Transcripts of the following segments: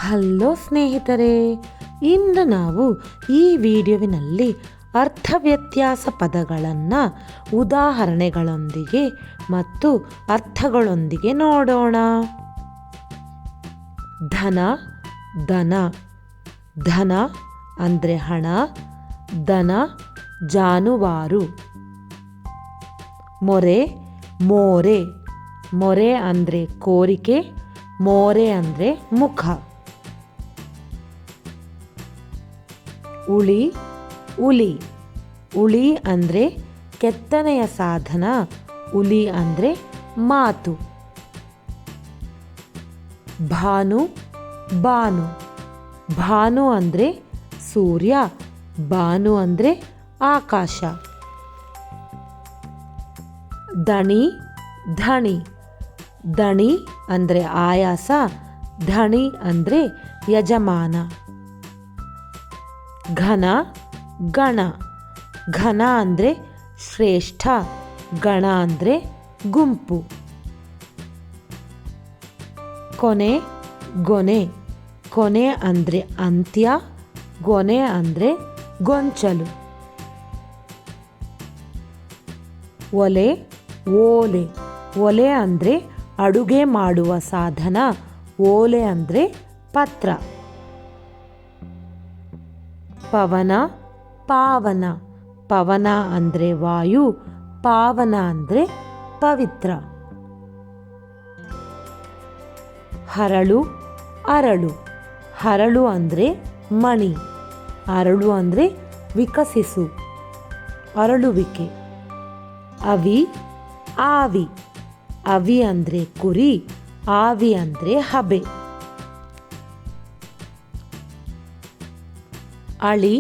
Hello ಸ್ನೇಹಿತರೆ, ಇಂದು ನಾವು ಈ ವಿಡಿಯೋವಿನಲ್ಲಿ ಅರ್ಥವ್ಯತ್ಯಾಸ ಪದಗಳನ್ನು ಉದಾಹರಣೆಗಳೊಂದಿಗೆ ಮತ್ತು ಅರ್ಥಗಳೊಂದಿಗೆ ನೋಡೋಣ. ಧನ, ದನ. ಧನ ಅಂದರೆ ಹಣ, ದನ ಜಾನುವಾರು. ಮೊರೆ, ಮೋರೆ. ಮೊರೆ ಅಂದರೆ ಕೋರಿಕೆ, ಮೋರೆ ಅಂದರೆ ಮುಖ. ಉಳಿ, ಉಲಿ. ಉಳಿ ಅಂದರೆ ಕೆತ್ತನೆಯ ಸಾಧನ, ಉಲಿ ಅಂದರೆ ಮಾತು. ಭಾನು, ಬಾನು. ಭಾನು ಅಂದರೆ ಸೂರ್ಯ, ಬಾನು ಅಂದರೆ ಆಕಾಶ. ದಣಿ, ಧಣಿ. ದಣಿ ಅಂದರೆ ಆಯಾಸ, ಧಣಿ ಅಂದರೆ ಯಜಮಾನ. ಘನ, ಗಣ. ಘನ ಅಂದರೆ ಶ್ರೇಷ್ಠ, ಗಣ ಅಂದರೆ ಗುಂಪು. ಕೊನೆ, ಗೊನೆ. ಕೊನೆ ಅಂದರೆ ಅಂತ್ಯ, ಗೊನೆ ಅಂದರೆ ಗೊಂಚಲು. ಒಲೆ, ಓಲೆ. ಒಲೆ ಅಂದರೆ ಅಡುಗೆ ಮಾಡುವ ಸಾಧನ, ಓಲೆ ಅಂದರೆ ಪತ್ರ. ಪವನ, ಪಾವನ. ಪವನ ಅಂದರೆ ವಾಯು, ಪಾವನ ಅಂದರೆ ಪವಿತ್ರ. ಹರಳು, ಅರಳು. ಹರಳು ಅಂದರೆ ಮಣಿ, ಅರಳು ಅಂದರೆ ವಿಕಸಿಸು, ಅರಳುವಿಕೆ. ಅವಿ, ಆವಿ. ಅವಿ ಅಂದರೆ ಕುರಿ, ಆವಿ ಅಂದರೆ ಹಬೆ. ಅಳಿ,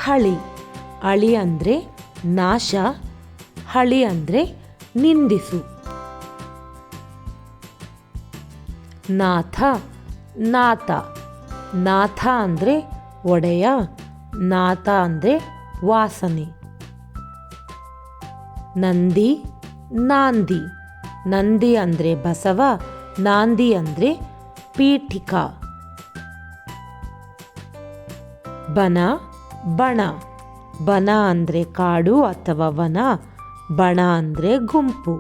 ಹಳಿ. ಅಳಿ ಅಂದರೆ ನಾಶ, ಹಳಿ ಅಂದರೆ ನಿಂದಿಸು. ನಾಥ, ನಾಥ. ನಾಥ ಅಂದರೆ ಒಡೆಯ, ನಾಥ ಅಂದರೆ ವಾಸನೆ. ನಂದಿ, ನಾಂದಿ. ನಂದಿ ಅಂದರೆ ಬಸವ, ನಾಂದಿ ಅಂದರೆ ಪೀಠಿಕ. ಬನ, ಬಣ. ಬನ ಅಂದರೆ ಕಾಡು ಅಥವಾ ವನ, ಬಣ ಅಂದರೆ ಗುಂಪು.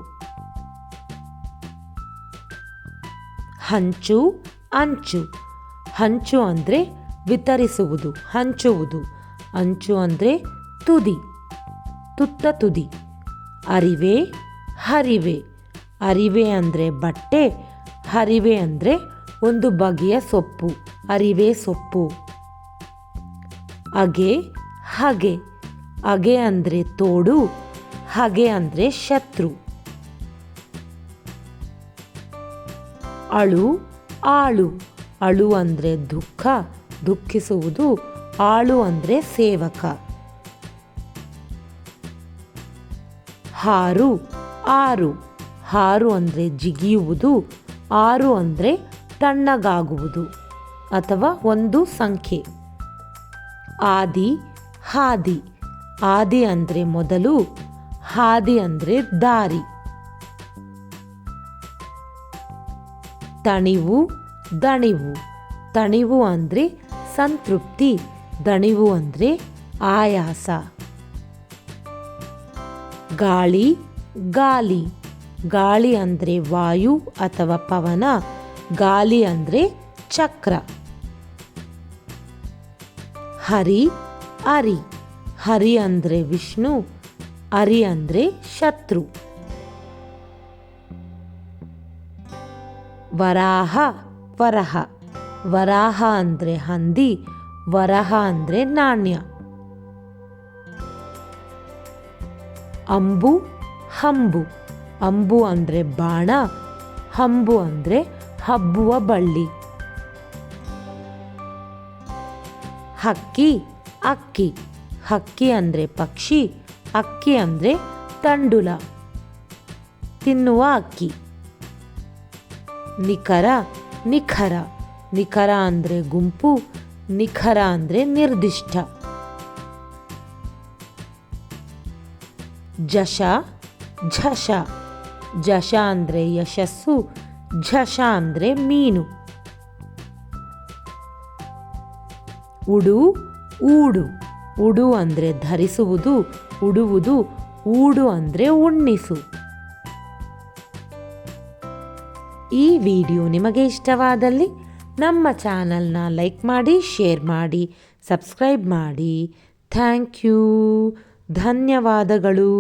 ಹಂಚು, ಅಂಚು. ಹಂಚು ಅಂದರೆ ವಿತರಿಸುವುದು, ಹಂಚುವುದು. ಅಂಚು ಅಂದರೆ ತುದಿ, ತುತ್ತ ತುದಿ. ಅರಿವೆ, ಹರಿವೆ. ಅರಿವೆ ಅಂದರೆ ಬಟ್ಟೆ, ಹರಿವೆ ಅಂದರೆ ಒಂದು ಬಗೆಯ ಸೊಪ್ಪು, ಅರಿವೆ ಸೊಪ್ಪು. ಅಗೆ, ಹಗೆ. ಅಗೆ ಅಂದರೆ ತೋಡು, ಹಗೆ ಅಂದರೆ ಶತ್ರು. ಅಳು, ಆಳು. ಅಳು ಅಂದರೆ ದುಃಖ, ದುಃಖಿಸುವುದು, ಆಳು ಅಂದರೆ ಸೇವಕ. ಹಾರು, ಆರು. ಹಾರು ಅಂದರೆ ಜಿಗಿಯುವುದು, ಆರು ಅಂದರೆ ತಣ್ಣಗಾಗುವುದು ಅಥವಾ ಒಂದು ಸಂಖ್ಯೆ. ಆದಿ, ಹಾದಿ. ಆದಿ ಅಂದರೆ ಮೊದಲು, ಹಾದಿ ಅಂದರೆ ದಾರಿ. ತಣಿವು, ದಣಿವು. ತಣಿವು ಅಂದರೆ ಸಂತೃಪ್ತಿ, ದಣಿವು ಅಂದರೆ ಆಯಾಸ. ಗಾಳಿ, ಗಾಲಿ. ಗಾಳಿ ಅಂದರೆ ವಾಯು ಅಥವಾ ಪವನ, ಗಾಲಿ ಅಂದರೆ ಚಕ್ರ. ಹರಿ, ಅರಿ. ಹರಿ ಅಂದರೆ ವಿಷ್ಣು, ಅರಿ ಅಂದರೆ ಶತ್ರು. ವರಾಹ, ವರಹ. ವರಾಹ ಅಂದರೆ ಹಂದಿ, ವರಹ ಅಂದರೆ ನಾಣ್ಯ. ಅಂಬು, ಹಂಬು. ಅಂಬು ಅಂದರೆ ಬಾಣ, ಹಂಬು ಅಂದರೆ ಹಬ್ಬುವ ಬಳ್ಳಿ. ಹಕ್ಕಿ, ಅಕ್ಕಿ. ಹಕ್ಕಿ ಅಂದರೆ ಪಕ್ಷಿ, ಅಕ್ಕಿ ಅಂದರೆ ತಂಡುಲ, ತಿನ್ನುವ ಅಕ್ಕಿ. ನಿಖರ, ನಿಖರ. ನಿಖರ ಅಂದರೆ ಗುಂಪು, ನಿಖರ ಅಂದರೆ ನಿರ್ದಿಷ್ಟ. ಜಶ, ಝಷ. ಜಶ ಅಂದರೆ ಯಶಸ್ಸು, ಝಷ ಅಂದರೆ ಮೀನು. ಉಡು ಊಡು. ಉಡು ಅಂದರೆ ಧರಿಸುವುದು, ಉಡುವುದು. ಊಡು ಅಂದರೆ ಉಣ್ಣಿಸು. ಈ ವಿಡಿಯೋ ನಿಮಗೆ ಇಷ್ಟವಾದಲ್ಲಿ ನಮ್ಮ ಚಾನಲ್ನ ಲೈಕ್ ಮಾಡಿ, ಶೇರ್ ಮಾಡಿ, ಸಬ್ಸ್ಕ್ರೈಬ್ ಮಾಡಿ. Thank you. ಧನ್ಯವಾದಗಳು.